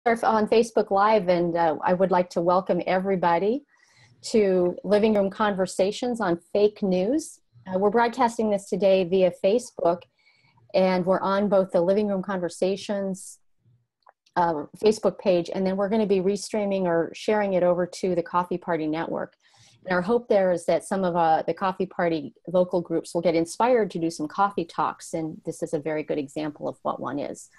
On Facebook Live, and I would like to welcome everybody to Living Room Conversations on Fake News. We're broadcasting this today via Facebook, and we're on both the Living Room Conversations Facebook page, and then we're going to be restreaming or sharing it over to the Coffee Party Network. And our hope there is that some of the Coffee Party local groups will get inspired to do some coffee talks, and this is a very good example of what one is.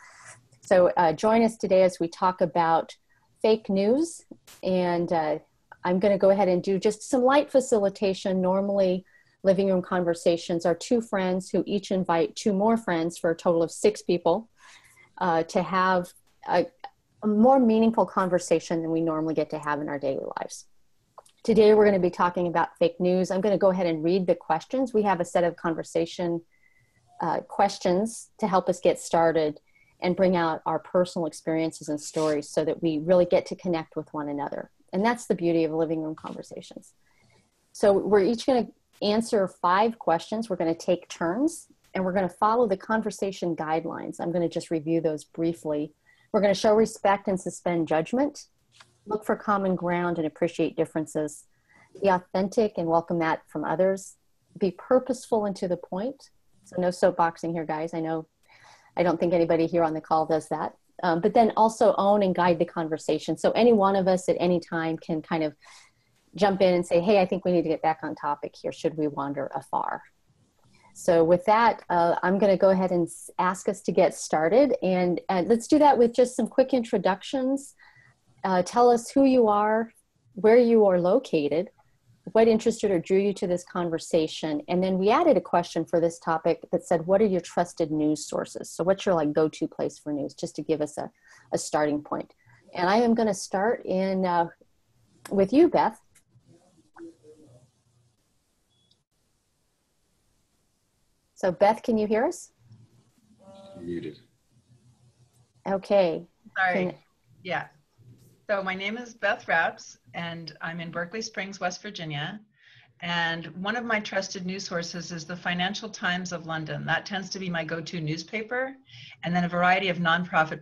So join us today as we talk about fake news, and I'm going to go ahead and do just some light facilitation. Normally, Living Room Conversations are two friends who each invite two more friends for a total of 6 people to have a more meaningful conversation than we normally get to have in our daily lives. Today, we're going to be talking about fake news. I'm going to go ahead and read the questions. We have a set of conversation questions to help us get started and bring out our personal experiences and stories so that we really get to connect with one another. And that's the beauty of Living Room Conversations. So we're each going to answer 5 questions. We're going to take turns, and we're going to follow the conversation guidelines. I'm going to just review those briefly. We're going to show respect and suspend judgment, look for common ground and appreciate differences, be authentic and welcome that from others, be purposeful and to the point. So no soapboxing here, guys. I don't think anybody here on the call does that. But then also own and guide the conversation. So any one of us at any time can kind of jump in and say, hey, I think we need to get back on topic here, should we wander afar. So with that, I'm going to go ahead and ask us to get started. And let's do that with just some quick introductions. Tell us who you are, where you are located, what interested or drew you to this conversation. And then we added a question for this topic that said, what are your trusted news sources? So what's your go-to place for news, just to give us a starting point. And I am going to start with you, Beth. So Beth, can you hear us? Muted. Okay. Sorry. Yeah. So my name is Beth Rapps, and I'm in Berkeley Springs, West Virginia. And one of my trusted news sources is the Financial Times of London. That tends to be my go-to newspaper. And then a variety of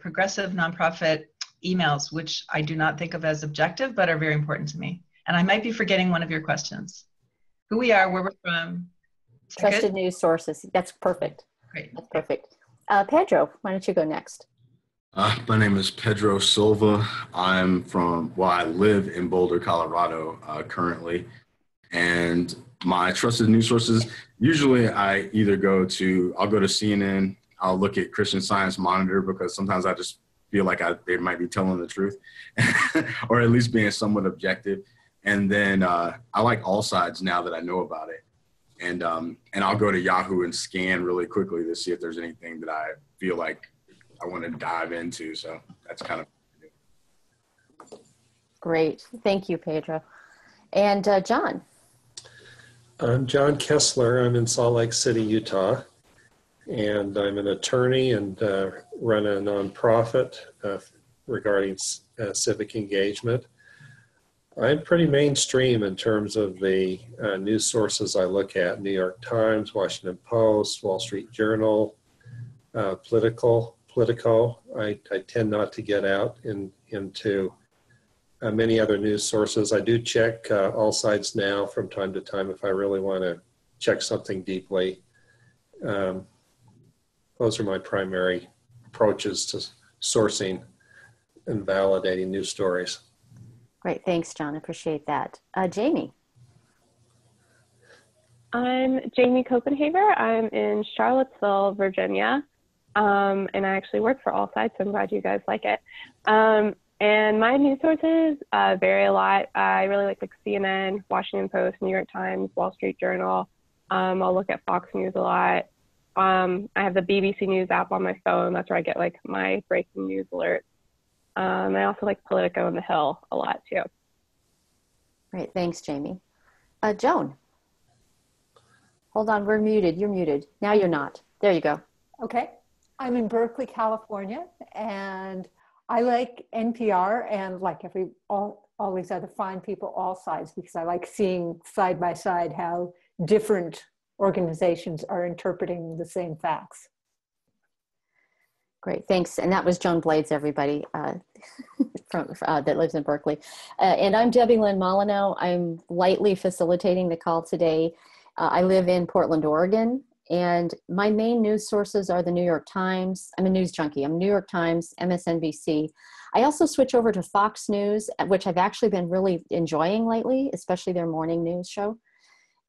progressive nonprofit emails, which I do not think of as objective, but are very important to me. And I might be forgetting one of your questions. Who we are, where we're from. Trusted news sources. That's perfect. Great. That's perfect. Pedro, why don't you go next? My name is Pedro Silva. I live in Boulder, Colorado currently. And my trusted news sources, usually I'll go to CNN. I'll look at Christian Science Monitor because sometimes I just feel like they might be telling the truth or at least being somewhat objective. And then I like All Sides now that I know about it. And I'll go to Yahoo and scan really quickly to see if there's anything that I feel like I want to dive into. So that's kind of great. Thank you, Pedro. And John. I'm John Kessler. I'm in Salt Lake City, Utah. And I'm an attorney and run a nonprofit regarding civic engagement. I'm pretty mainstream in terms of the news sources I look at: New York Times, Washington Post, Wall Street Journal, Politico. I tend not to get out into many other news sources. I do check All Sides now from time to time if I really want to check something deeply. Those are my primary approaches to sourcing and validating news stories. Great. Thanks, John. I appreciate that. Jamie. I'm Jamie Copenhaver. I'm in Charlottesville, Virginia. And I actually work for All Sides, so I'm glad you guys like it. And my news sources vary a lot. I really like CNN, Washington Post, New York Times, Wall Street Journal. I'll look at Fox News a lot. I have the BBC News app on my phone. That's where I get my breaking news alerts. I also like Politico and The Hill a lot too. Great, thanks, Jamie. Joan. Hold on, we're muted. You're muted. Now you're not. There you go. Okay. I'm in Berkeley, California, and I like NPR and like all these other fine people, All Sides, because I like seeing side by side how different organizations are interpreting the same facts. Great, thanks. And that was Joan Blades, everybody. that lives in Berkeley. And I'm Debbie Lynn Molyneux. I'm lightly facilitating the call today. I live in Portland, Oregon, and my main news sources are the New York Times. I'm a news junkie. I'm New York Times, MSNBC. I also switch over to Fox News, which I've actually been really enjoying lately, especially their morning news show.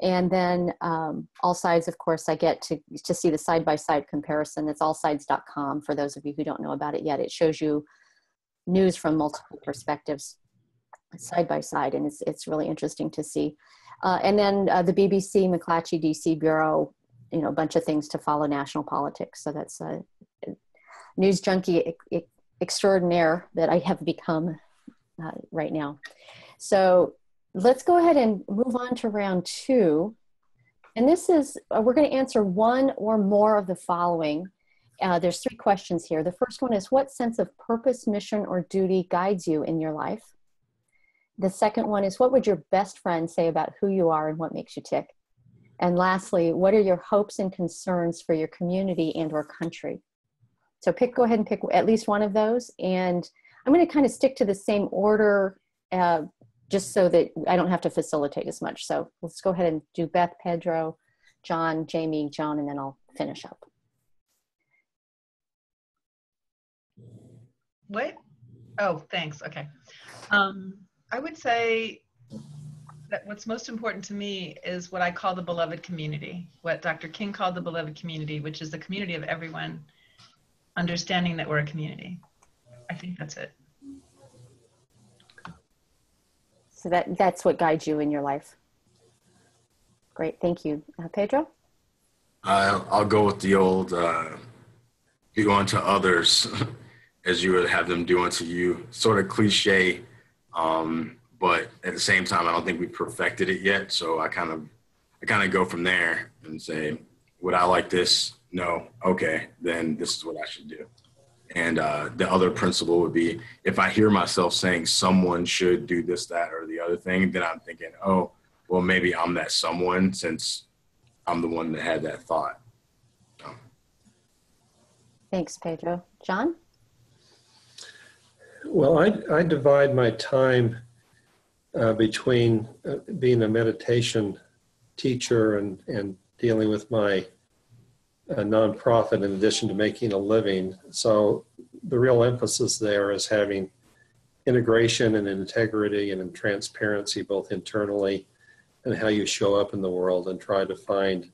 And then All Sides, of course, I get to see the side-by-side comparison. It's allsides.com for those of you who don't know about it yet. It shows you news from multiple perspectives side by side, and it's really interesting to see. And then the BBC McClatchy DC Bureau, a bunch of things to follow national politics. So that's a news junkie extraordinaire that I have become right now. So let's go ahead and move on to round two. And this is, we're going to answer one or more of the following. There's 3 questions here. The first one is, what sense of purpose, mission, or duty guides you in your life? The second one is, what would your best friend say about who you are and what makes you tick? And lastly, what are your hopes and concerns for your community and or country? So go ahead and pick at least one of those. And I'm going to kind of stick to the same order just so that I don't have to facilitate as much. So let's go ahead and do Beth, Pedro, John, Jamie, Joan, and then I'll finish up. What? Oh, thanks. Okay. I would say that what's most important to me is what I call the beloved community, what Dr. King called the beloved community, which is the community of everyone, understanding that we're a community. I think that's it. So that's what guides you in your life. Great, thank you. Pedro? I'll go with the old, do unto others as you would have them do unto you. Sort of cliche, but at the same time, I don't think we perfected it yet. So I kind of go from there and say, would I like this? No. Okay, then this is what I should do. And the other principle would be, if I hear myself saying someone should do this, that, or the other thing, then I'm thinking, oh, well, maybe I'm that someone since I'm the one that had that thought. So. Thanks, Pedro. John? Well, I divide my time between being a meditation teacher and dealing with my nonprofit in addition to making a living. So the real emphasis there is having integration and integrity and transparency both internally and how you show up in the world, and try to find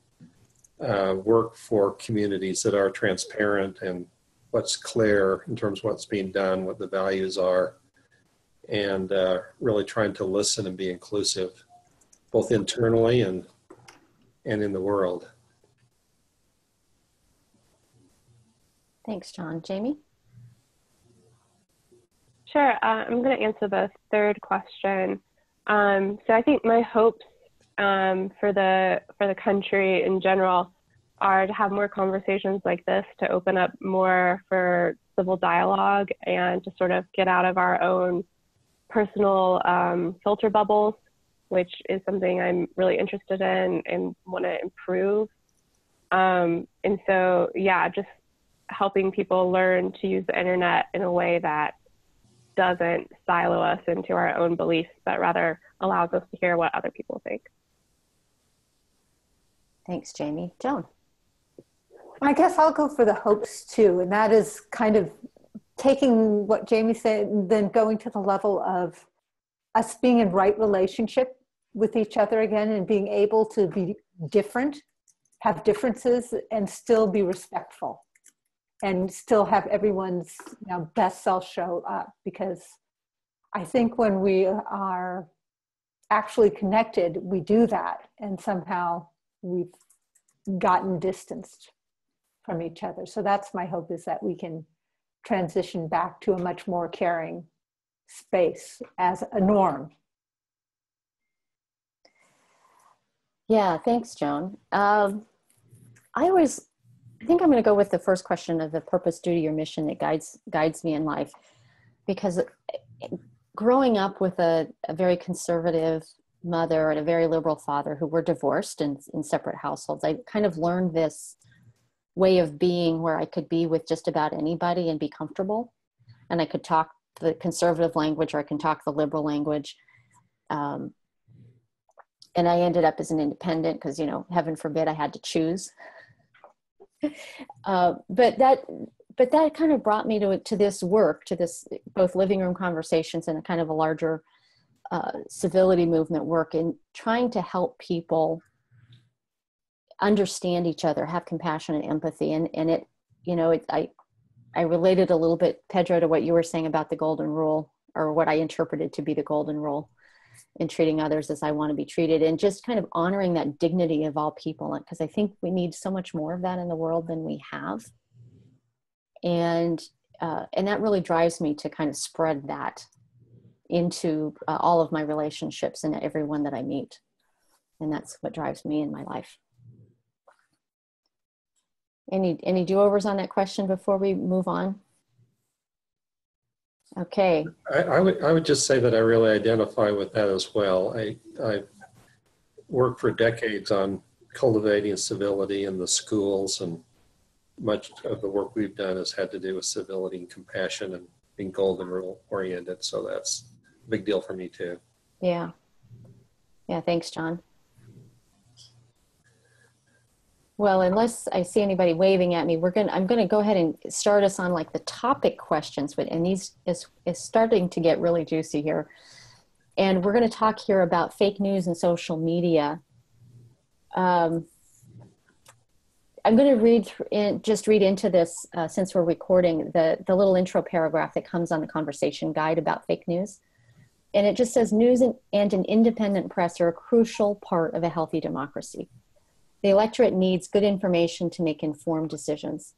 work for communities that are transparent and what's clear in terms of what's being done, what the values are, and really trying to listen and be inclusive, both internally and in the world. Thanks, John. Jamie? Sure. I'm going to answer the third question. So I think my hopes for the country in general are to have more conversations like this, to open up more for civil dialogue and to sort of get out of our own personal filter bubbles, which is something I'm really interested in and want to improve. And so, yeah, just helping people learn to use the internet in a way that doesn't silo us into our own beliefs, but rather allows us to hear what other people think. Thanks, Jamie. Joan? I guess I'll go for the hopes too, and that is kind of taking what Jamie said and then going to the level of us being in right relationship with each other again, and being able to be different, have differences, and still be respectful, and still have everyone's best self show up. Because I think when we are actually connected, we do that, and somehow we've gotten distanced from each other. So that's my hope, is that we can transition back to a much more caring space as a norm. Yeah, thanks, Joan. I think I'm going to go with the first question of the purpose, duty, or mission that guides me in life, because growing up with a very conservative mother and a very liberal father who were divorced and in separate households, I kind of learned this way of being where I could be with just about anybody and be comfortable, and I could talk the conservative language or I can talk the liberal language. And I ended up as an independent because, you know, heaven forbid I had to choose. But that kind of brought me to this work, to this both living room conversations and a kind of a larger civility movement work in trying to help people understand each other, have compassion and empathy. And it, you know, I related a little bit, Pedro, to what you were saying about the golden rule, or what I interpreted to be the golden rule in treating others as I want to be treated, and just kind of honoring that dignity of all people. Because I think we need so much more of that in the world than we have. And that really drives me to kind of spread that into all of my relationships and everyone that I meet. And that's what drives me in my life. Any do-overs on that question before we move on? Okay. I would just say that I really identify with that as well. I worked for decades on cultivating civility in the schools, and much of the work we've done has had to do with civility and compassion and being golden rule oriented. So that's a big deal for me too. Yeah. Yeah. Thanks, John. Well, unless I see anybody waving at me, I'm going to go ahead and start us on like the topic questions, and these is starting to get really juicy here. And we're going to talk here about fake news and social media. I'm going to read into this since we're recording the little intro paragraph that comes on the conversation guide about fake news. And it just says, news and an independent press are a crucial part of a healthy democracy. The electorate needs good information to make informed decisions.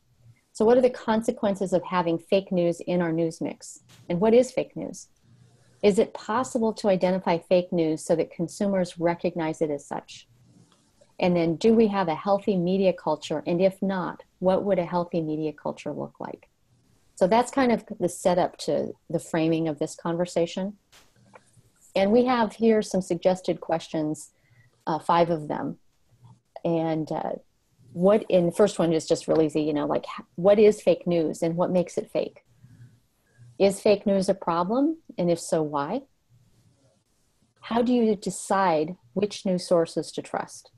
So what are the consequences of having fake news in our news mix? And what is fake news? Is it possible to identify fake news so that consumers recognize it as such? And then, do we have a healthy media culture? And if not, what would a healthy media culture look like? So that's kind of the setup to the framing of this conversation. And we have here some suggested questions, 5 of them. And the first one is just really easy, you know, like, what is fake news and what makes it fake? Is fake news a problem? And if so, why? How do you decide which news sources to trust?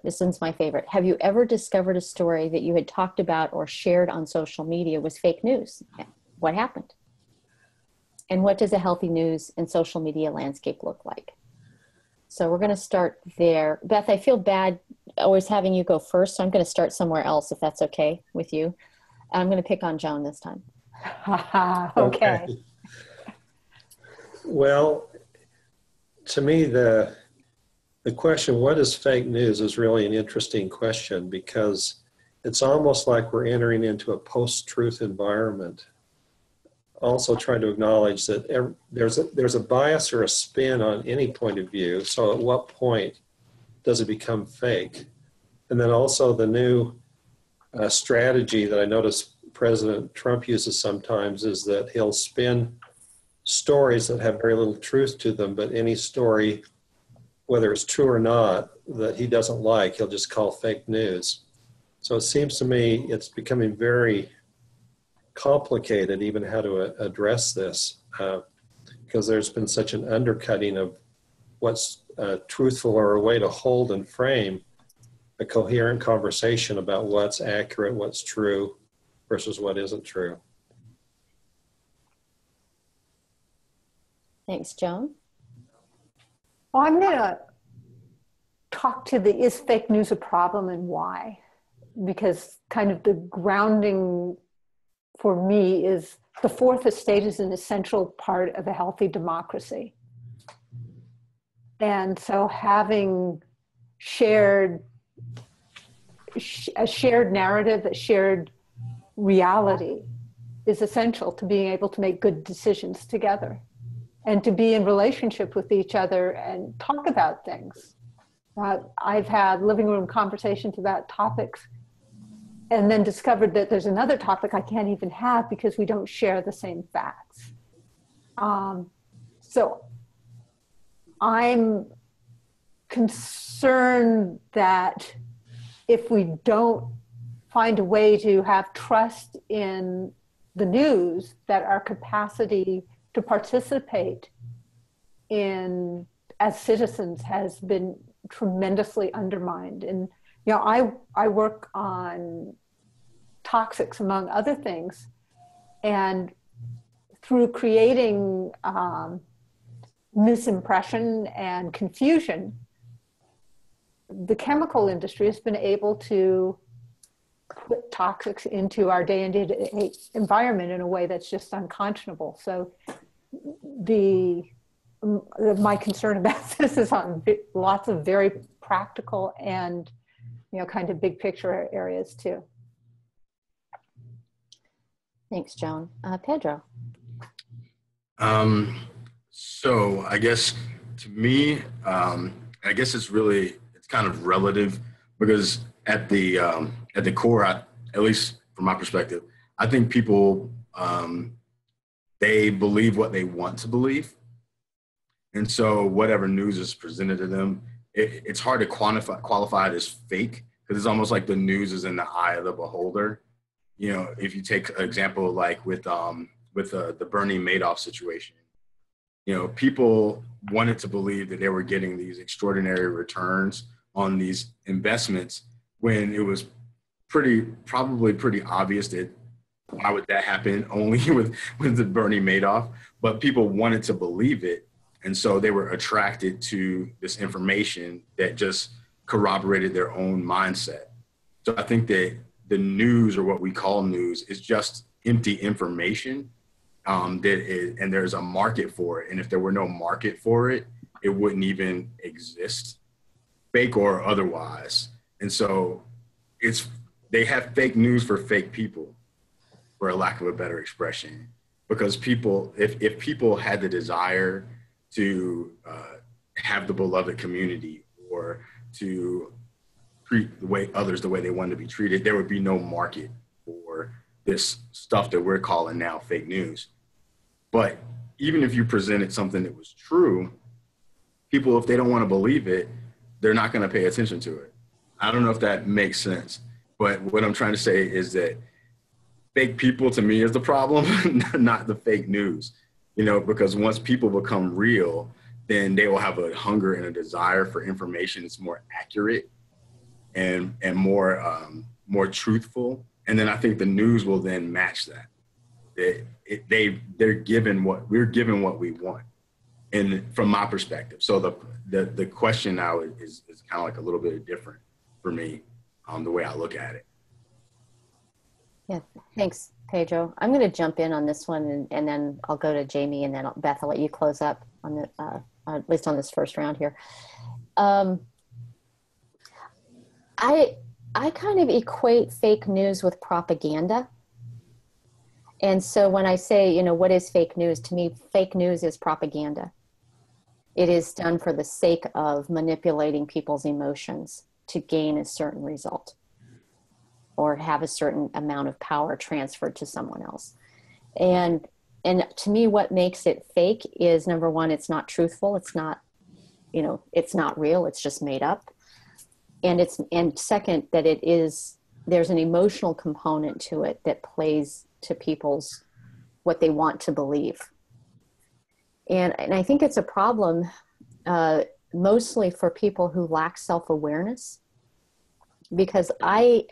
This one's my favorite. Have you ever discovered a story that you had talked about or shared on social media was fake news? What happened? And what does a healthy news and social media landscape look like? So we're going to start there. Beth, I feel bad always having you go first, so I'm going to start somewhere else if that's okay with you. I'm going to pick on Joan this time. Okay. Well, to me, the question, what is fake news, is really an interesting question, because it's almost like we're entering into a post-truth environment. Also trying to acknowledge that there's a bias or a spin on any point of view. So at what point does it become fake? And then also the new strategy that I notice President Trump uses sometimes is that he'll spin stories that have very little truth to them, but any story, whether it's true or not, that he doesn't like, he'll just call fake news. So it seems to me it's becoming very complicated even how to address this, because there's been such an undercutting of what's truthful, or a way to hold and frame a coherent conversation about what's accurate, what's true versus what isn't true. Thanks, Joan. Well, I'm going to talk to is fake news a problem and why? Because kind of the grounding for me is the fourth estate is an essential part of a healthy democracy. And so having a shared narrative, a shared reality is essential to being able to make good decisions together and to be in relationship with each other and talk about things. I've had living room conversations about topics and then discovered that there's another topic I can't even have because we don't share the same facts. So I'm concerned that if we don't find a way to have trust in the news that our capacity to participate in as citizens has been tremendously undermined. And I work on toxics among other things, and through creating misimpression and confusion, the chemical industry has been able to put toxics into our day-to-day environment in a way that's just unconscionable. So my concern about this is on lots of very practical and kind of big picture areas too. Thanks, Joan. Pedro. So I guess to me, I guess it's kind of relative, because at the core, at least from my perspective, I think people, they believe what they want to believe. And so whatever news is presented to them, it's hard to qualify it as fake, because it's almost like the news is in the eye of the beholder. If you take an example like with the Bernie Madoff situation, people wanted to believe that they were getting these extraordinary returns on these investments, when it was probably pretty obvious that why would that happen only with the Bernie Madoff, but people wanted to believe it. And so they were attracted to this information that just corroborated their own mindset. So I think that the news, or what we call news, is just empty information, and there's a market for it. And if there were no market for it, it wouldn't even exist, fake or otherwise. And so they have fake news for fake people, for a lack of a better expression, because if people had the desire to have the beloved community, or to treat others the way they want to be treated, there would be no market for this stuff that we're calling now fake news. But even if you presented something that was true, people, if they don't want to believe it, they're not going to pay attention to it. I don't know if that makes sense, but what I'm trying to say is that fake people, to me, is the problem, not the fake news. Because once people become real, then they will have a hunger and a desire for information that's more accurate and more truthful. And then I think the news will then match that. We're given what we want, and from my perspective. So the question now is kind of like a little bit different for me, the way I look at it. Yeah, thanks, Pedro. I'm going to jump in on this one, and then I'll go to Jamie, and then Beth, I'll let you close up on the at least on this first round here. I kind of equate fake news with propaganda. And so when I say, what is fake news? To me, fake news is propaganda. It is done for the sake of manipulating people's emotions to gain a certain result, or have a certain amount of power transferred to someone else. And to me, what makes it fake is, number one, it's not truthful. It's not, it's not real. It's just made up. And second, that there's an emotional component to it that plays to people's, what they want to believe. And I think it's a problem mostly for people who lack self-awareness, because I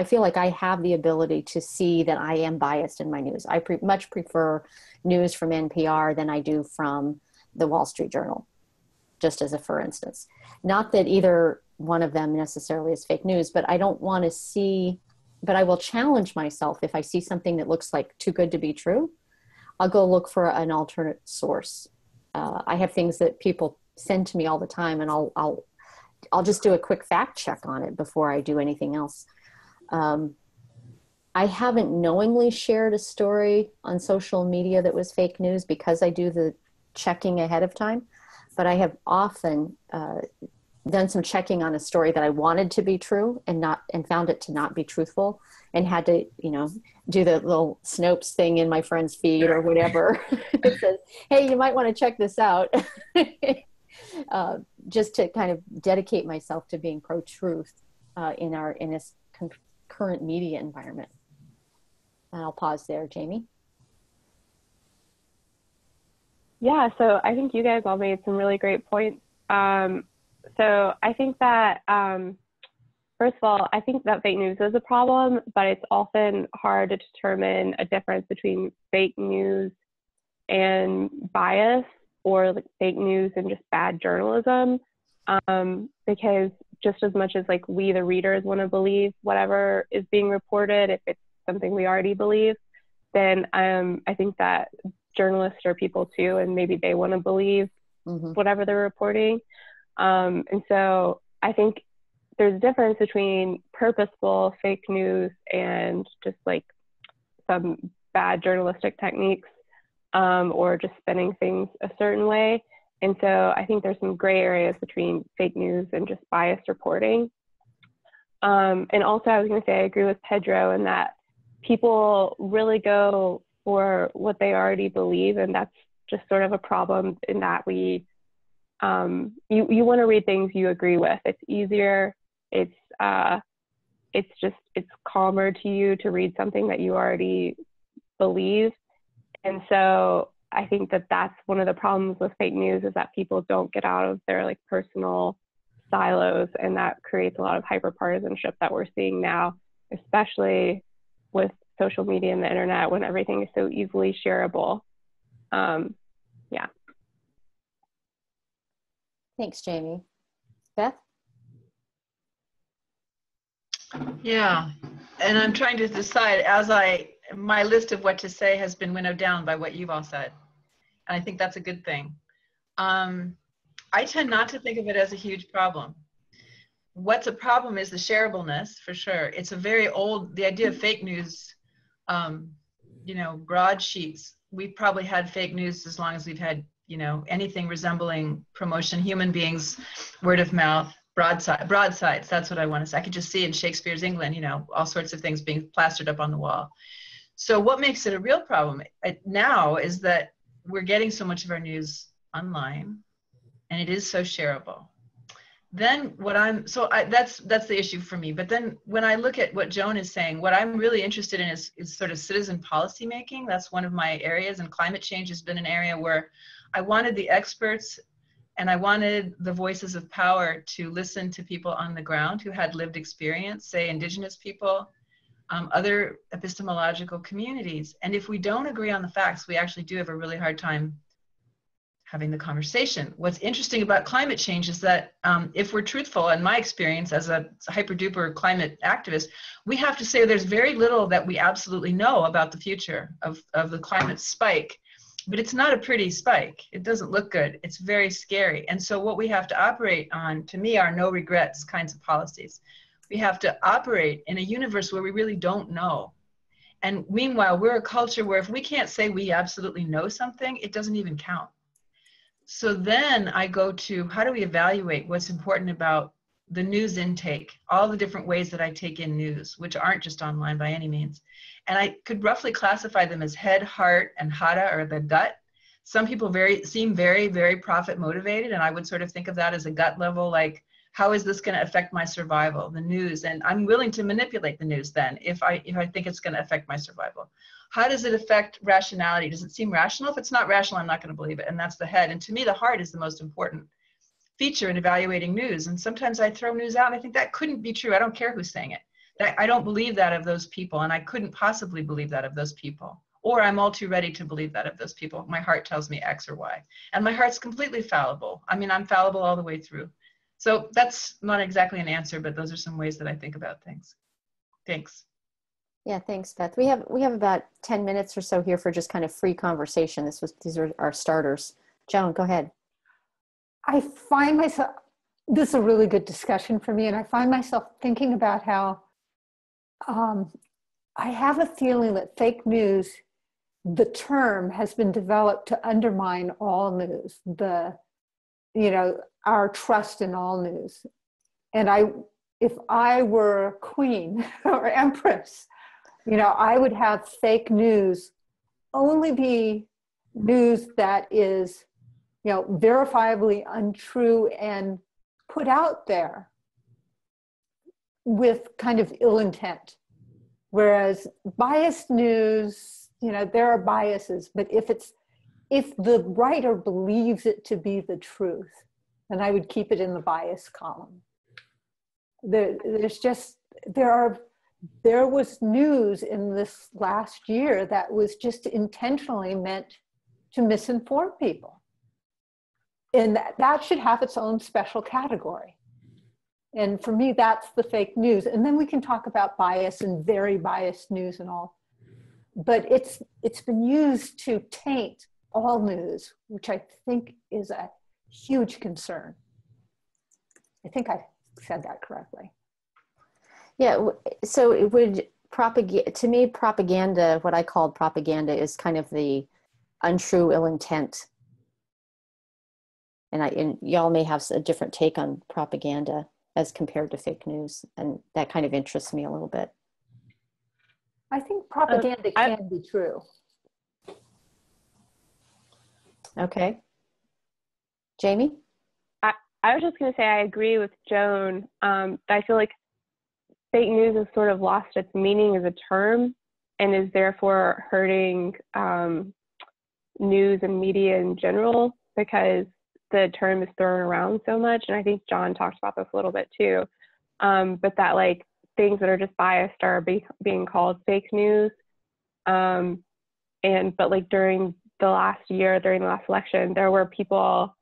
feel like I have the ability to see that I am biased in my news. I much prefer news from NPR than I do from the Wall Street Journal, just as a for instance. Not that either one of them necessarily is fake news, but I don't want to see, but I will challenge myself if I see something that looks like too good to be true. I'll go look for an alternate source. I have things that people send to me all the time, and I'll just do a quick fact check on it before I do anything else. I haven't knowingly shared a story on social media that was fake news because I do the checking ahead of time, but I have often done some checking on a story that I wanted to be true and found it to not be truthful, and had to, do the little Snopes thing in my friend's feed or whatever. It says, hey, you might want to check this out. Just to kind of dedicate myself to being pro-truth in this current media environment. And I'll pause there, Jamie. Yeah, so I think you guys all made some really great points. So I think that, first of all, I think that fake news is a problem, but it's often hard to determine a difference between fake news and bias, or like fake news and just bad journalism. Because just as much as like we, the readers, want to believe whatever is being reported, if it's something we already believe, then I think that journalists are people too, and maybe they want to believe whatever they're reporting. And so I think there's a difference between purposeful fake news and just like some bad journalistic techniques, or just spinning things a certain way. And so I think there's some gray areas between fake news and just biased reporting. And also I was going to say, I agree with Pedro in that people really go for what they already believe. And that's just sort of a problem in that you want to read things you agree with. It's easier. It's calmer to you to read something that you already believe. And so I think that that's one of the problems with fake news, is that people don't get out of their like personal silos, and that creates a lot of hyperpartisanship that we're seeing now, especially with social media and the internet, when everything is so easily shareable. Yeah. Thanks, Jamie. Beth? Yeah, and I'm trying to decide my list of what to say has been winnowed down by what you've all said. And I think that's a good thing. I tend not to think of it as a huge problem. What's a problem is the shareableness, for sure. It's the idea of fake news, broadsheets. We've probably had fake news as long as we've had, anything resembling promotion, human beings, word of mouth, broadsides. That's what I want to say. I could just see in Shakespeare's England, all sorts of things being plastered up on the wall. So what makes it a real problem now is that we're getting so much of our news online, and it is so shareable. Then that's the issue for me. But then when I look at what Joan is saying, what I'm really interested in is sort of citizen policy making. That's one of my areas, and climate change has been an area where I wanted the experts and I wanted the voices of power to listen to people on the ground who had lived experience, say Indigenous people, other epistemological communities. And if we don't agree on the facts, we actually do have a really hard time having the conversation. What's interesting about climate change is that if we're truthful, in my experience as a hyper duper climate activist, we have to say there's very little that we absolutely know about the future of the climate spike. But it's not a pretty spike. It doesn't look good. It's very scary. And so what we have to operate on, to me, are no regrets kinds of policies. We have to operate in a universe where we really don't know. And meanwhile, we're a culture where if we can't say we absolutely know something, it doesn't even count. So then I go to, how do we evaluate what's important about the news intake, all the different ways that I take in news, which aren't just online by any means. And I could roughly classify them as head, heart, and hara, or the gut. Some people seem very, very profit motivated, and I would sort of think of that as a gut level, like, how is this going to affect my survival, the news? And I'm willing to manipulate the news then if I think it's going to affect my survival. How does it affect rationality? Does it seem rational? If it's not rational, I'm not going to believe it. And that's the head. And to me, the heart is the most important feature in evaluating news. And sometimes I throw news out and I think that couldn't be true. I don't care who's saying it. I don't believe that of those people, and I couldn't possibly believe that of those people. Or I'm all too ready to believe that of those people. My heart tells me X or Y. And my heart's completely fallible. I mean, I'm fallible all the way through. So that's not exactly an answer, but those are some ways that I think about things. Thanks. Yeah, thanks, Beth. We have about 10 minutes or so here for just kind of free conversation. These are our starters. Joan, go ahead. I find myself, this is a really good discussion for me, and I find myself thinking about how I have a feeling that fake news, the term, has been developed to undermine all news, our trust in all news. And if I were queen or empress, I would have fake news only be news that is, verifiably untrue and put out there with kind of ill intent, Whereas biased news, you know, there are biases, but if the writer believes it to be the truth, then I would keep it in the bias column. There was news in this last year that was just intentionally meant to misinform people. And that should have its own special category. And for me, that's the fake news. And then we can talk about bias and very biased news and all. But it's been used to taint all news, which I think is a huge concern. I think I said that correctly. Yeah, so it would to me, propaganda, what I called propaganda, is kind of the untrue ill intent. And y'all may have a different take on propaganda as compared to fake news, and that kind of interests me a little bit. I think propaganda can be true. Okay. Jamie? I was just going to say I agree with Joan. I feel like fake news has sort of lost its meaning as a term and is therefore hurting news and media in general, because the term is thrown around so much. And I think John talked about this a little bit too, but that like things that are just biased are being called fake news. But like during the last year, during the last election, there were people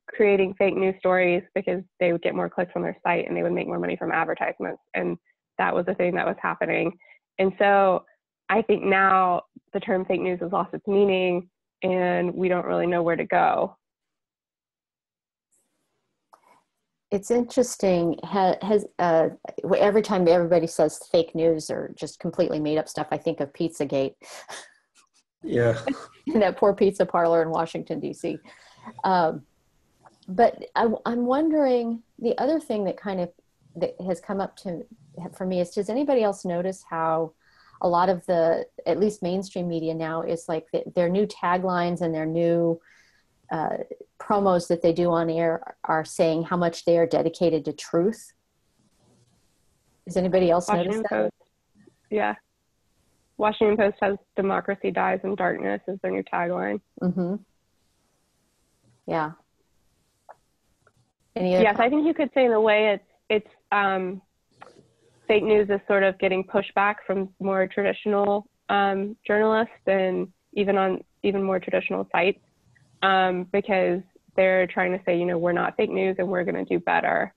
creating fake news stories because they would get more clicks on their site and they would make more money from advertisements. And that was the thing that was happening. And so I think now the term fake news has lost its meaning and we don't really know where to go. It's interesting. Every time everybody says fake news or just completely made up stuff, I think of Pizzagate. Yeah. That poor pizza parlor in Washington, D.C. But I'm wondering, the other thing that that has come up for me is, does anybody else notice how a lot of the, at least mainstream media now, is like their new taglines and their new promos that they do on air are saying how much they are dedicated to truth? Does anybody else notice that? Post. Yeah. Washington Post has "Democracy dies in darkness" as their new tagline. Mm-hmm. Yeah. Yes, I think you could say in a way it's fake news is sort of getting pushback from more traditional journalists and even more traditional sites, because they're trying to say, we're not fake news and we're going to do better.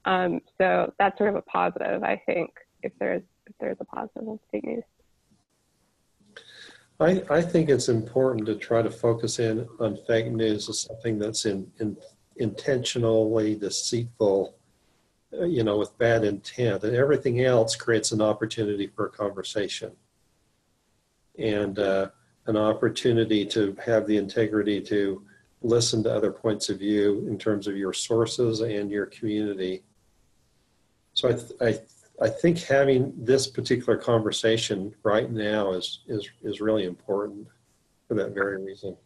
So that's sort of a positive, I think, if there's a positive with fake news. I think it's important to try to focus in on fake news as something that's intentionally deceitful, with bad intent, and everything else creates an opportunity for a conversation and an opportunity to have the integrity to listen to other points of view in terms of your sources and your community. So I think having this particular conversation right now is really important for that very reason.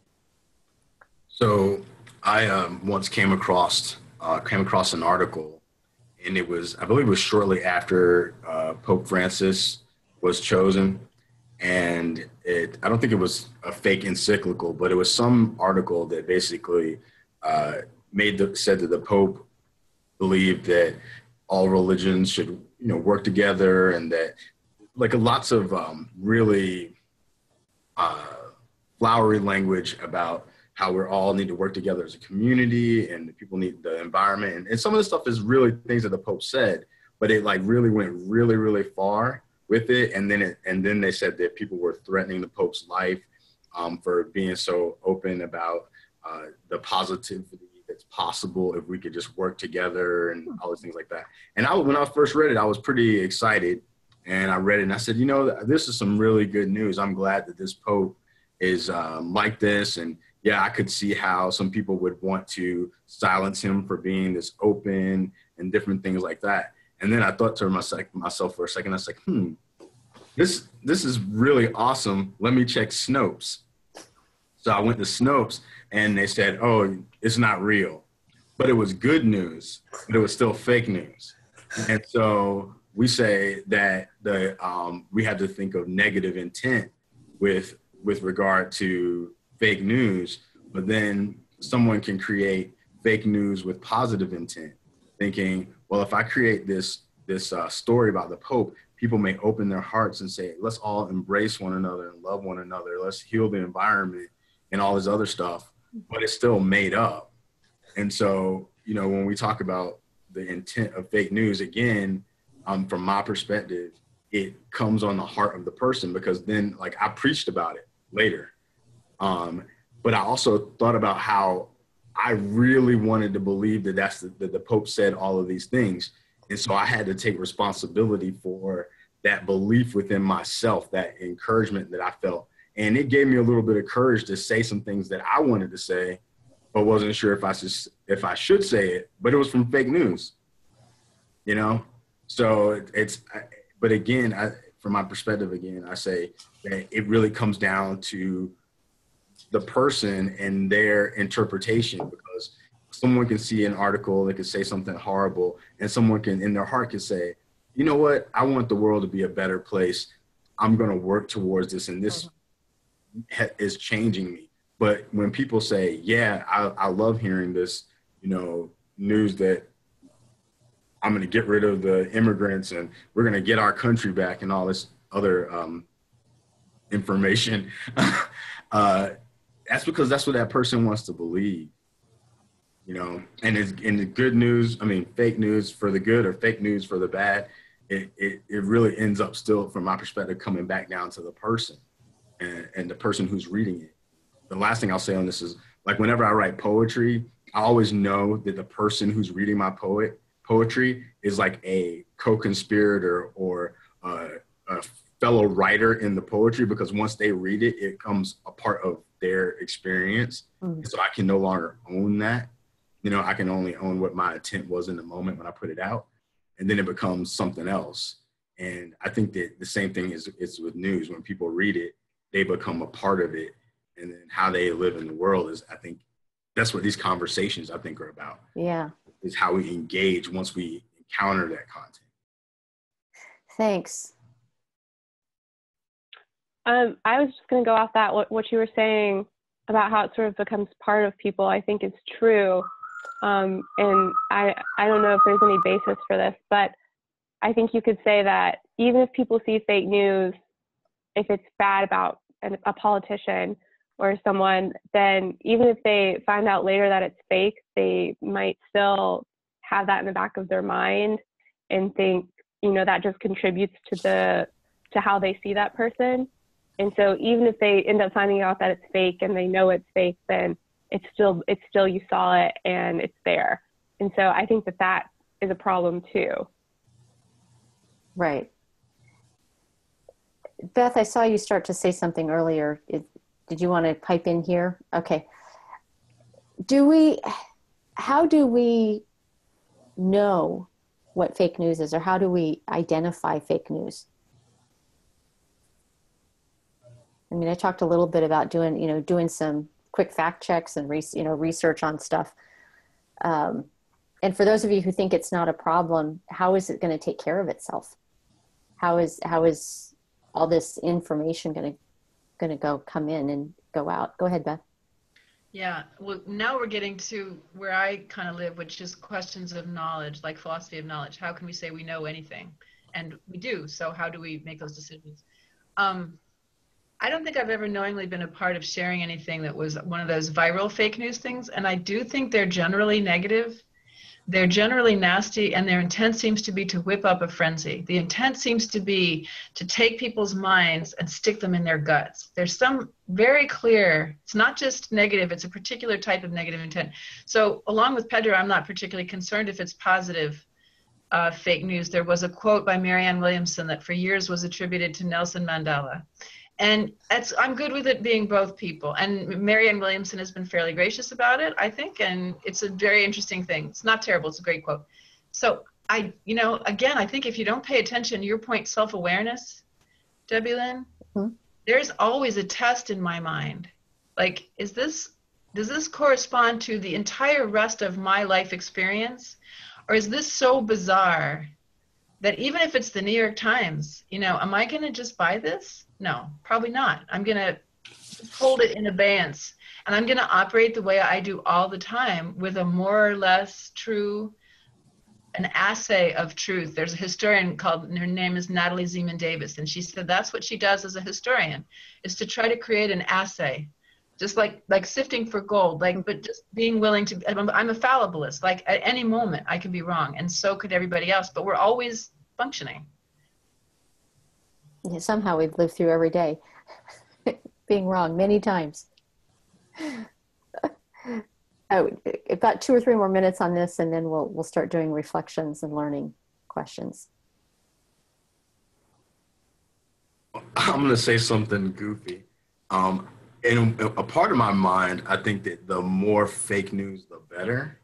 So I once came across an article, and I believe it was shortly after Pope Francis was chosen, and I don't think it was a fake encyclical, but it was some article that basically said that the Pope believed that all religions should work together, and that like lots of really flowery language about how we all need to work together as a community, and the people need the environment. And some of the stuff is really things that the Pope said, but it like really went really, really far with it. And then they said that people were threatening the Pope's life for being so open about the positivity that's possible if we could just work together and all those things like that. And when I first read it, I was pretty excited, and I read it and I said, this is some really good news. I'm glad that this Pope is like this. And yeah, I could see how some people would want to silence him for being this open and different things like that. And then I thought to myself for a second, I was like, this is really awesome. Let me check Snopes. So I went to Snopes, and they said, oh, it's not real. But it was good news, but it was still fake news. And so we say that we have to think of negative intent with regard to fake news, but then someone can create fake news with positive intent, thinking, well, if I create this story about the Pope, people may open their hearts and say, let's all embrace one another and love one another. Let's heal the environment and all this other stuff, but it's still made up. And so, you know, when we talk about the intent of fake news, again, from my perspective, it comes on the heart of the person, because then, like, I preached about it later. But I also thought about how I really wanted to believe that that the Pope said all of these things. And so I had to take responsibility for that belief within myself, that encouragement that I felt. And it gave me a little bit of courage to say some things that I wanted to say, but wasn't sure if I should say it, but it was from fake news, you know? So but again, from my perspective, again, I say that it really comes down to the person and their interpretation, because someone can see an article that could say something horrible, and someone can, in their heart, can say, you know what, I want the world to be a better place. I'm going to work towards this, and this is changing me. But when people say, yeah, I love hearing this, you know, news that I'm going to get rid of the immigrants and we're going to get our country back and all this other information, that's because that's what that person wants to believe, you know. And it's in the good news, I mean, fake news for the good or fake news for the bad, it really ends up still, from my perspective, coming back down to the person and the person who's reading it. The last thing I'll say on this is, like, whenever I write poetry, I always know that the person who's reading my poetry is like a co-conspirator or a fellow writer in the poetry, because once they read it, it becomes a part of their experience. Mm-hmm. So I can no longer own that. You know, I can only own what my intent was in the moment when I put it out, and then it becomes something else. And I think that the same thing is with news. When people read it, they become a part of it. And then how they live in the world is, I think, that's what these conversations, I think, are about. Yeah. Is how we engage once we encounter that content. Thanks. I was just going to go off that, what you were saying about how it sort of becomes part of people, I think is true. And I don't know if there's any basis for this, but I think you could say that even if people see fake news, if it's bad about a politician or someone, then even if they find out later that it's fake, they might still have that in the back of their mind and think, you know, that just contributes to how they see that person. And so even if they end up finding out that it's fake and they know it's fake, then it's still you saw it and it's there. And so I think that is a problem too. Right. Beth, I saw you start to say something earlier. Did you want to pipe in here? Okay. How do we know what fake news is, or how do we identify fake news? I mean, I talked a little bit about doing some quick fact checks and research on stuff. And for those of you who think it's not a problem, how is it going to take care of itself? How is all this information going to come in and go out? Go ahead, Beth. Yeah, well, now we're getting to where I kind of live, which is questions of knowledge, like philosophy of knowledge. How can we say we know anything? And we do. So how do we make those decisions? I don't think I've ever knowingly been a part of sharing anything that was one of those viral fake news things. And I do think they're generally negative. They're generally nasty, and their intent seems to be to whip up a frenzy. The intent seems to be to take people's minds and stick them in their guts. There's some very clear, it's not just negative, it's a particular type of negative intent. So along with Pedro, I'm not particularly concerned if it's positive fake news. There was a quote by Marianne Williamson that for years was attributed to Nelson Mandela. And I'm good with it being both people. And Marianne Williamson has been fairly gracious about it, I think, and it's a very interesting thing. It's not terrible, it's a great quote. So again, I think if you don't pay attention, your point, self-awareness, Debbie Lynn, there's always a test in my mind. Like, does this correspond to the entire rest of my life experience? Or is this so bizarre that even if it's the New York Times, you know, am I going to just buy this? No, probably not. I'm going to hold it in abeyance, and I'm going to operate the way I do all the time, with a more or less true, an assay of truth. There's a historian called, her name is Natalie Zeman Davis, and she said that's what she does as a historian, is to try to create an assay, just like sifting for gold, but just being willing to, I'm a fallibilist. Like at any moment I could be wrong, and so could everybody else, but we're always functioning. Yeah, somehow we've lived through every day being wrong many times. Oh, about 2 or 3 more minutes on this, and then we'll start doing reflections and learning questions. I'm going to say something goofy. In a part of my mind, I think that the more fake news, the better,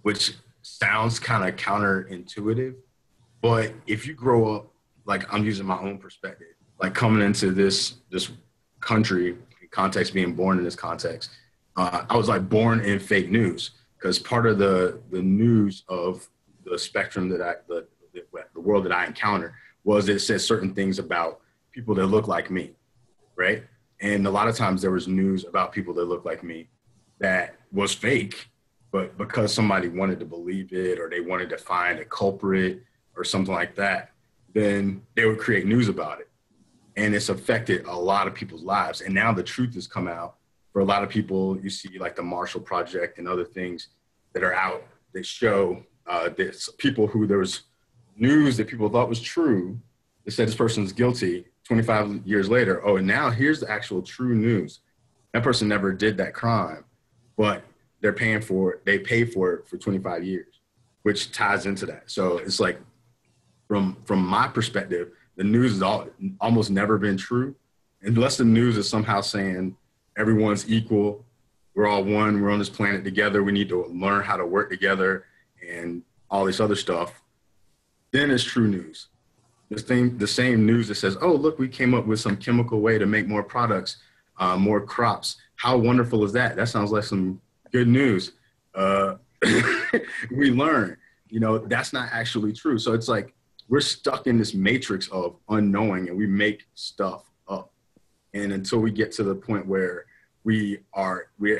which sounds kind of counterintuitive. But if you grow up, like I'm using my own perspective, like coming into this country, context, being born in this context, I was like born in fake news, because part of the news of the spectrum that the world that I encounter was it said certain things about people that look like me, right? And a lot of times there was news about people that look like me that was fake, but because somebody wanted to believe it, or they wanted to find a culprit or something like that, then they would create news about it. And it's affected a lot of people's lives. And now the truth has come out. For a lot of people, you see like the Marshall Project and other things that are out that show this people who there was news that people thought was true that said this person's guilty. 25 years later, oh, and now here's the actual true news. That person never did that crime, but they're paying for it. They pay for it for 25 years, which ties into that. So it's like, from my perspective, the news has almost never been true, unless the news is somehow saying everyone's equal, we're all one, we're on this planet together, we need to learn how to work together and all this other stuff. Then it's true news. The same news that says, oh, look, we came up with some chemical way to make more products, more crops. How wonderful is that? That sounds like some good news. We learn, that's not actually true. So it's like we're stuck in this matrix of unknowing, and we make stuff up. And until we get to the point where we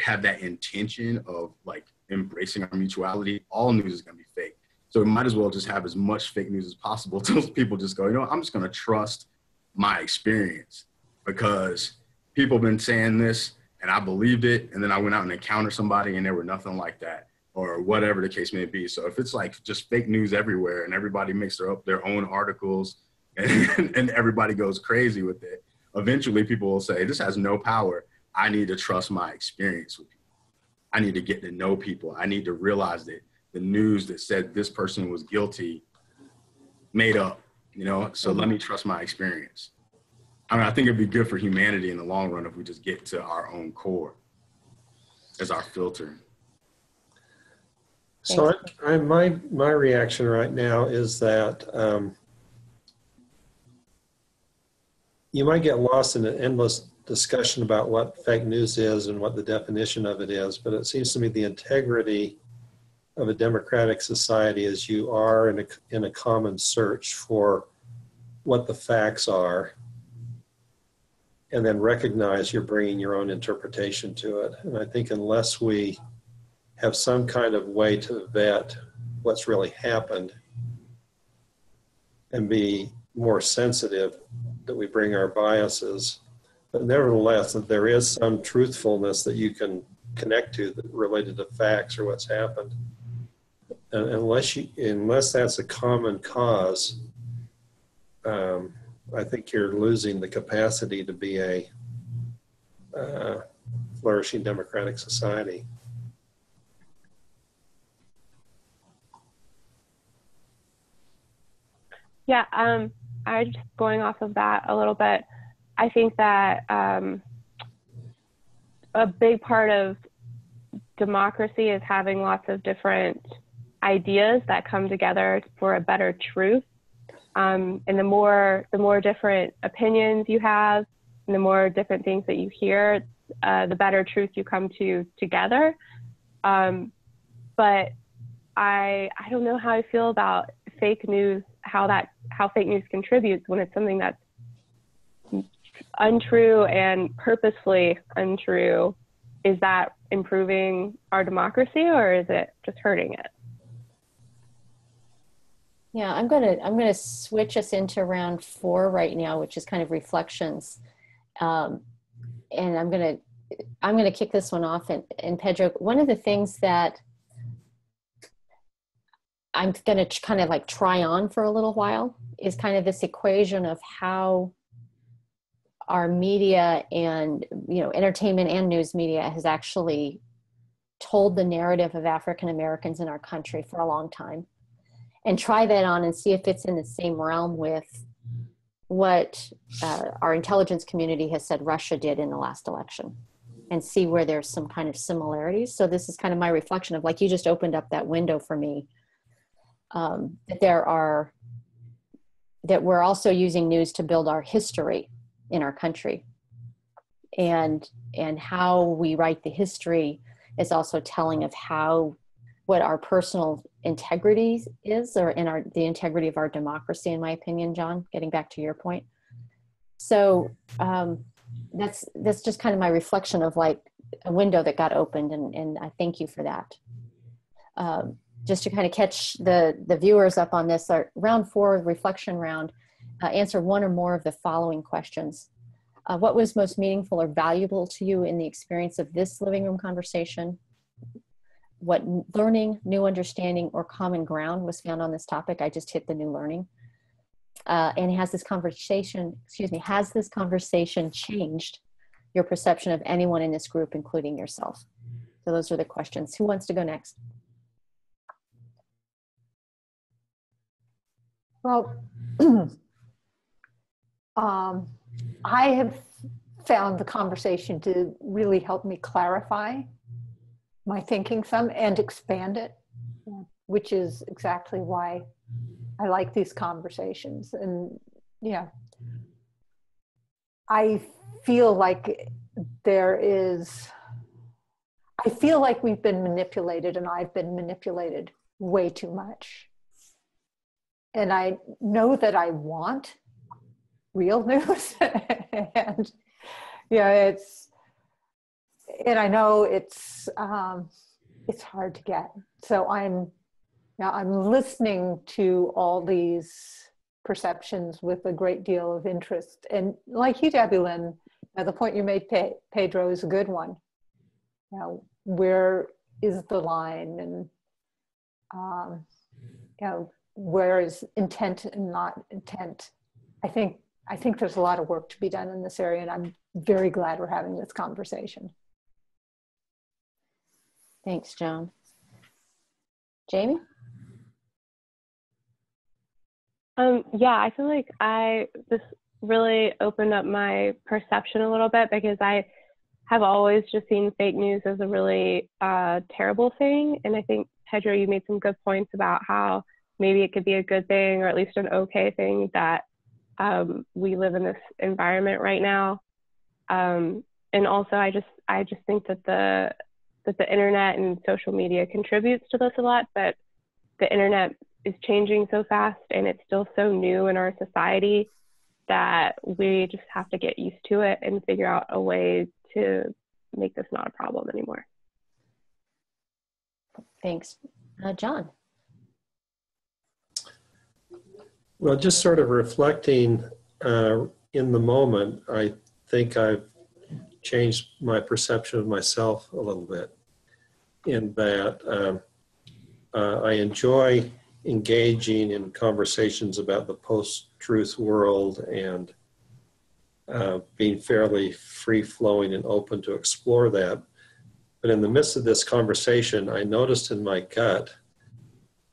have that intention of like embracing our mutuality, all news is going to be fake. So we might as well just have as much fake news as possible until people just go, I'm just going to trust my experience, because people have been saying this and I believed it. And then I went out and encountered somebody and there were nothing like that, or whatever the case may be. So if it's like just fake news everywhere and everybody makes their own articles and everybody goes crazy with it, eventually people will say, this has no power. I need to trust my experience with people. I need to get to know people. I need to realize that the news that said this person was guilty made up, so let me trust my experience. I think it'd be good for humanity in the long run if we just get to our own core as our filter. So my reaction right now is that you might get lost in an endless discussion about what fake news is and what the definition of it is, but it seems to me the integrity of a democratic society is you are in a common search for what the facts are, and then recognize you're bringing your own interpretation to it. And I think unless we have some kind of way to vet what's really happened and be more sensitive that we bring our biases, but nevertheless that there is some truthfulness that you can connect to that related to facts or what's happened. And unless that's a common cause, I think you're losing the capacity to be a flourishing democratic society. Yeah, I just going off of that a little bit. I think that a big part of democracy is having lots of different ideas that come together for a better truth. And the more different opinions you have, and the more different things that you hear, the better truth you come to together. But I don't know how I feel about fake news how fake news contributes when it's something that's untrue and purposefully untrue. Is that improving our democracy, or is it just hurting it? Yeah, I'm gonna switch us into round 4 right now, which is kind of reflections, and I'm gonna kick this one off. And Pedro, one of the things that I'm gonna kind of like try on for a little while is kind of this equation of how our media and, you know, entertainment and news media has actually told the narrative of African Americans in our country for a long time, and try that on and see if it's in the same realm with what our intelligence community has said Russia did in the last election, and see where there's some kind of similarities. So this is kind of my reflection of, like, you just opened up that window for me, that we're also using news to build our history in our country, and how we write the history is also telling of what our personal integrity is, or the integrity of our democracy, in my opinion, John, getting back to your point. So that's just kind of my reflection of, like, a window that got opened, and I thank you for that. Just to kind of catch the viewers up on this, our round 4 reflection round, answer one or more of the following questions. What was most meaningful or valuable to you in the experience of this living room conversation? What learning, new understanding, or common ground was found on this topic? I just hit the new learning. And has this conversation changed your perception of anyone in this group, including yourself? So those are the questions. Who wants to go next? Well, I have found the conversation to really help me clarify my thinking some and expand it, which is exactly why I like these conversations. And yeah, I feel like we've been manipulated, and I've been manipulated way too much. And I know that I want real news, and yeah, I know it's hard to get. So I'm listening to all these perceptions with a great deal of interest. And like you, Debbie Lynn, the point you made, Pedro, is a good one. You know, where is the line, and where is intent and not intent? I think there's a lot of work to be done in this area, and I'm very glad we're having this conversation. Thanks, Joan. Jamie? Yeah, I feel like this really opened up my perception a little bit, because I have always just seen fake news as a really terrible thing. And I think, Pedro, you made some good points about how maybe it could be a good thing, or at least an okay thing, that we live in this environment right now. And also, I just think that the internet and social media contributes to this a lot, but the internet is changing so fast, and it's still so new in our society, that we just have to get used to it and figure out a way to make this not a problem anymore. Thanks. John? Well, just sort of reflecting in the moment, I think I've changed my perception of myself a little bit, in that I enjoy engaging in conversations about the post-truth world, and being fairly free-flowing and open to explore that. But in the midst of this conversation, I noticed in my gut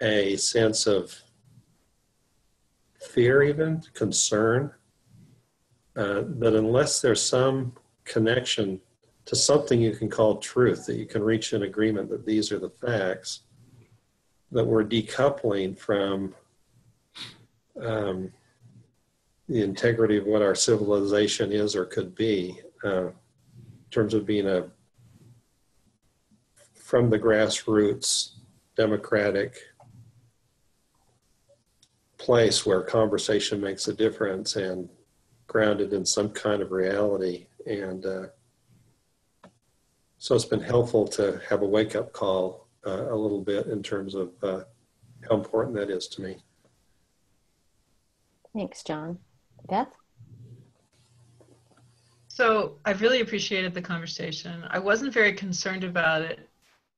a sense of fear, even concern, that unless there's some connection to something you can call truth, that you can reach an agreement that these are the facts, that we're decoupling from the integrity of what our civilization is or could be, in terms of being from the grassroots, democratic, place where conversation makes a difference and grounded in some kind of reality. And so it's been helpful to have a wake-up call a little bit in terms of how important that is to me. Thanks, John. Beth? So I've really appreciated the conversation. I wasn't very concerned about it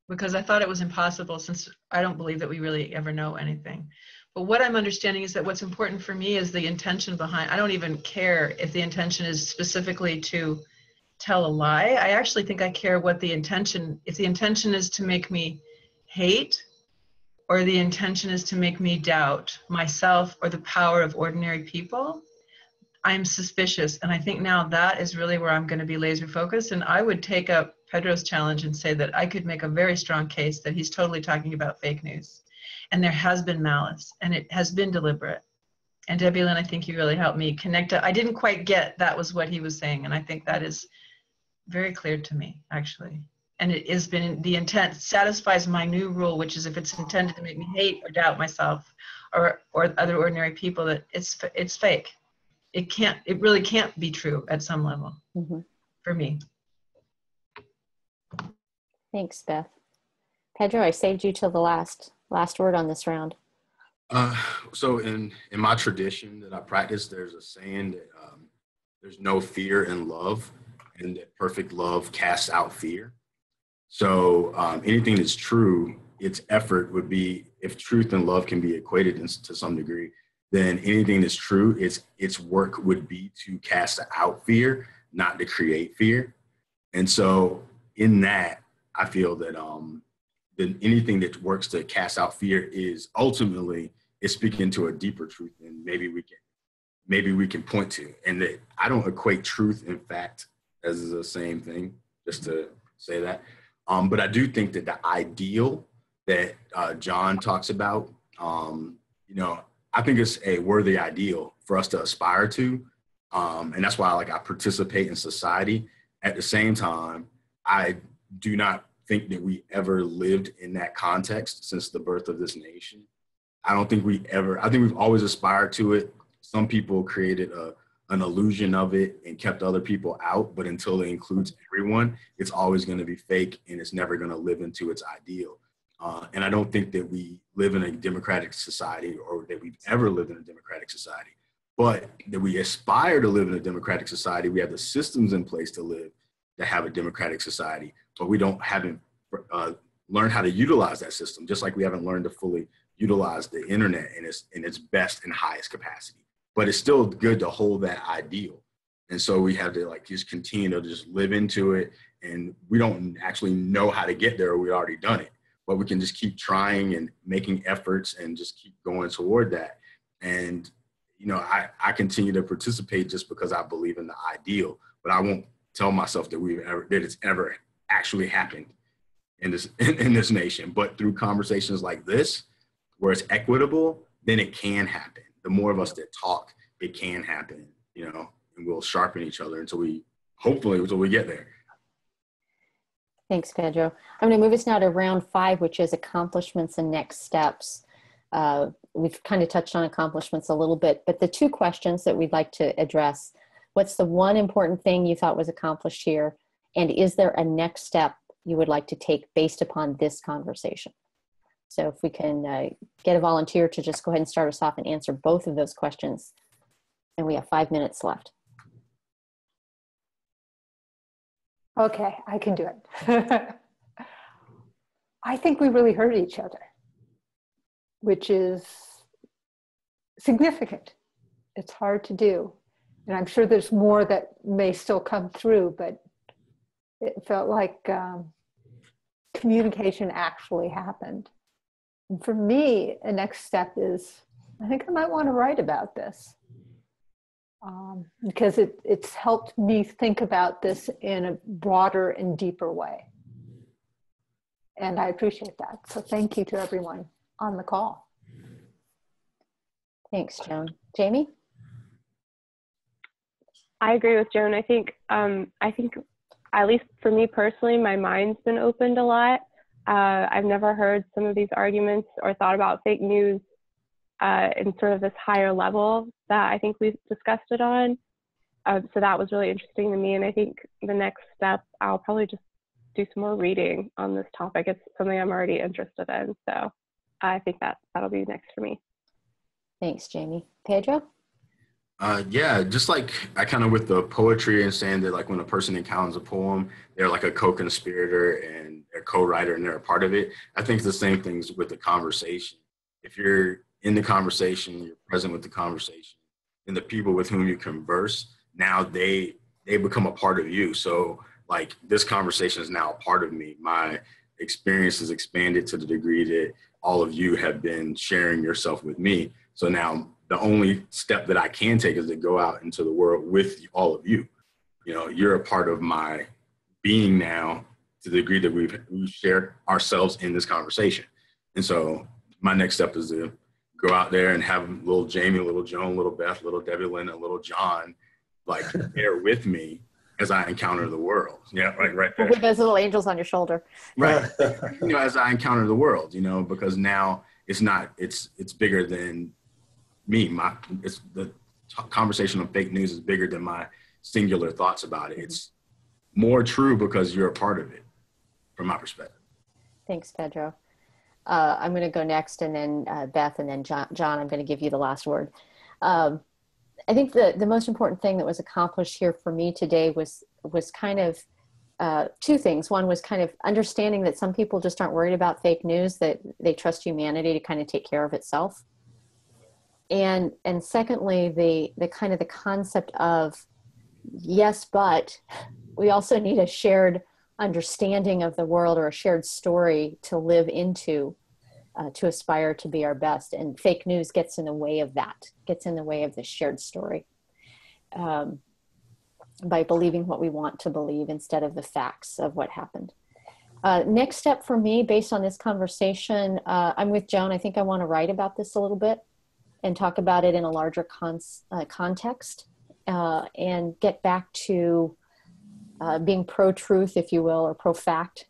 because I thought it was impossible, since I don't believe that we really ever know anything. But what I'm understanding is that what's important for me is the intention behind. I don't even care if the intention is specifically to tell a lie. I actually think I care what the intention, if the intention is to make me hate, or the intention is to make me doubt myself or the power of ordinary people, I'm suspicious. And I think now that is really where I'm going to be laser focused. And I would take up Pedro's challenge and say that I could make a very strong case that he's totally talking about fake news. And there has been malice, and it has been deliberate. And Debbie Lynn, I think you really helped me connect. I didn't quite get that was what he was saying. And I think that is very clear to me, actually. And it has been, the intent satisfies my new rule, which is if it's intended to make me hate or doubt myself or other ordinary people, that it's fake. It really can't be true at some level for me. Thanks, Beth. Pedro, I saved you till the last word on this round. So in my tradition that I practice, there's a saying that there's no fear in love, and that perfect love casts out fear. So anything that's true, its effort would be, if truth and love can be equated to some degree, then anything that's true, its work would be to cast out fear, not to create fear. And so in that, I feel that then anything that works to cast out fear is ultimately speaking to a deeper truth than maybe we can point to. And that I don't equate truth and fact as the same thing, just to say that. But I do think that the ideal that John talks about, I think it's a worthy ideal for us to aspire to. And that's why I participate in society. At the same time, I do not think that we ever lived in that context since the birth of this nation. I think we've always aspired to it. Some people created an illusion of it and kept other people out, but until it includes everyone, it's always going to be fake, and it's never going to live into its ideal. And I don't think that we live in a democratic society, or that we've ever lived in a democratic society, but that we aspire to live in a democratic society. We have the systems in place to have a democratic society, but we haven't learned how to utilize that system, just like we haven't learned to fully utilize the internet in its best and highest capacity. But it's still good to hold that ideal. And so we have to just continue to just live into it. And we don't actually know how to get there, or we've already done it, but we can just keep trying and making efforts and just keep going toward that. And, I continue to participate just because I believe in the ideal, but I won't tell myself that it's ever actually happened in this nation. But through conversations like this, where it's equitable, then it can happen. The more of us that talk, it can happen, and we'll sharpen each other until we get there. Thanks, Pedro. I'm going to move us now to round 5, which is accomplishments and next steps. We've kind of touched on accomplishments a little bit, but the 2 questions that we'd like to address: what's the one important thing you thought was accomplished here? And is there a next step you would like to take based upon this conversation? So if we can get a volunteer to just go ahead and start us off and answer both of those questions. And we have 5 minutes left. Okay, I can do it. I think we really hurt each other, which is significant. It's hard to do. And I'm sure there's more that may still come through, but it felt like communication actually happened. And for me, a next step is, I think I might want to write about this. Because it's helped me think about this in a broader and deeper way. And I appreciate that. So thank you to everyone on the call. Thanks, Joan. Jamie? I agree with Joan. I think at least for me personally, my mind's been opened a lot. I've never heard some of these arguments or thought about fake news in sort of this higher level that I think we've discussed it on. So that was really interesting to me. And I think the next step, I'll probably just do some more reading on this topic. It's something I'm already interested in. So I think that'll be next for me. Thanks, Jamie. Pedro? Yeah, just like I kind of with the poetry and saying that like when a person encounters a poem, they're like a co-conspirator and a co-writer and they're a part of it. I think it's the same things with the conversation. If you're in the conversation, you're present with the conversation, and the people with whom you converse, now they become a part of you. So like this conversation is now a part of me. My experience is expanded to the degree that all of you have been sharing yourself with me. So now the only step that I can take is to go out into the world with all of you. You know, you're a part of my being now to the degree that we've shared ourselves in this conversation. And so my next step is to go out there and have little Jamie, little Joan, little Beth, little Debbie Lynn, and little John, like there with me as I encounter the world. Yeah, right there. With those little angels on your shoulder. Right. You know, as I encounter the world, you know, because now it's bigger than me. The conversation of fake news is bigger than my singular thoughts about it. It's more true because you're a part of it, from my perspective. Thanks, Pedro. I'm going to go next, and then Beth, and then John, I'm going to give you the last word. I think the most important thing that was accomplished here for me today was kind of two things. One was kind of understanding that some people just aren't worried about fake news, that they trust humanity to kind of take care of itself. And secondly, the kind of the concept of, yes, but we also need a shared understanding of the world or a shared story to live into, to aspire to be our best. And fake news gets in the way of that, gets in the way of the shared story, by believing what we want to believe instead of the facts of what happened. Next step for me, based on this conversation, I'm with Joan. I think I want to write about this a little bit and talk about it in a larger context, and get back to being pro-truth, if you will, or pro-fact,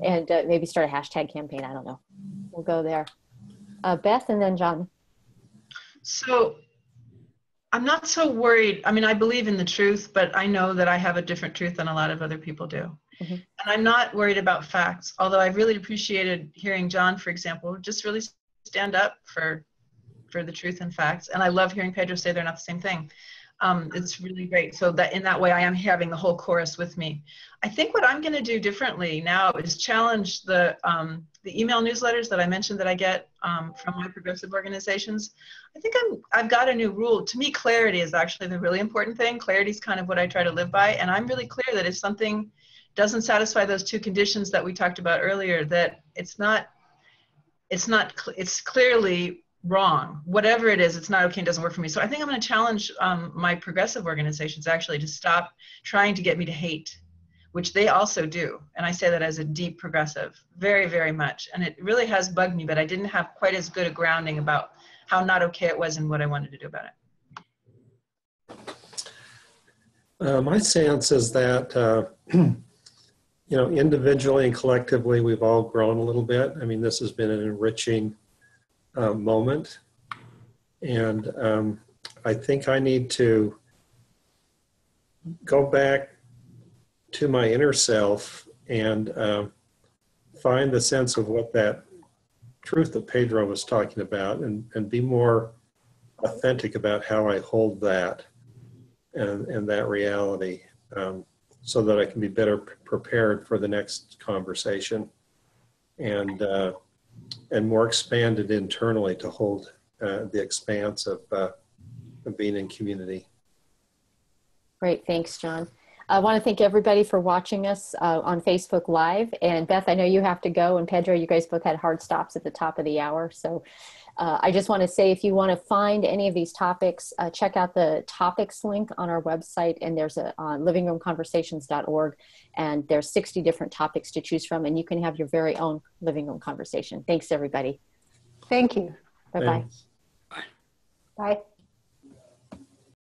and maybe start a hashtag campaign. I don't know. We'll go there. Beth, and then John. So I'm not so worried. I mean, I believe in the truth, but I know that I have a different truth than a lot of other people do. Mm-hmm. And I'm not worried about facts, although I really appreciated hearing John, for example, just really stand up for the truth and facts. And I love hearing Pedro say they're not the same thing. It's really great. So that in that way, I am having the whole chorus with me. I think what I'm going to do differently now is challenge the email newsletters that I mentioned that I get from my progressive organizations. I think I've got a new rule. To me, clarity is actually the really important thing. Clarity is kind of what I try to live by. And I'm really clear that if something doesn't satisfy those two conditions that we talked about earlier, that it's clearly wrong. Whatever it is, it's not okay and doesn't work for me. So I think I'm going to challenge my progressive organizations actually to stop trying to get me to hate, which they also do. And I say that as a deep progressive, very, very much. And it really has bugged me, but I didn't have quite as good a grounding about how not okay it was and what I wanted to do about it. My sense is that, you know, individually and collectively, we've all grown a little bit. I mean, this has been an enriching moment. And I think I need to go back to my inner self and find the sense of what that truth that Pedro was talking about, and be more authentic about how I hold that and that reality, so that I can be better prepared for the next conversation, and more expanded internally to hold the expanse of being in community. Great, thanks, John. I want to thank everybody for watching us on Facebook Live. And Beth, I know you have to go, and Pedro, you guys both had hard stops at the top of the hour. So I just want to say, if you want to find any of these topics, check out the topics link on our website, and there's on livingroomconversations.org, and there's 60 different topics to choose from, and you can have your very own living room conversation. Thanks, everybody. Thank you. Bye-bye. Bye. Bye.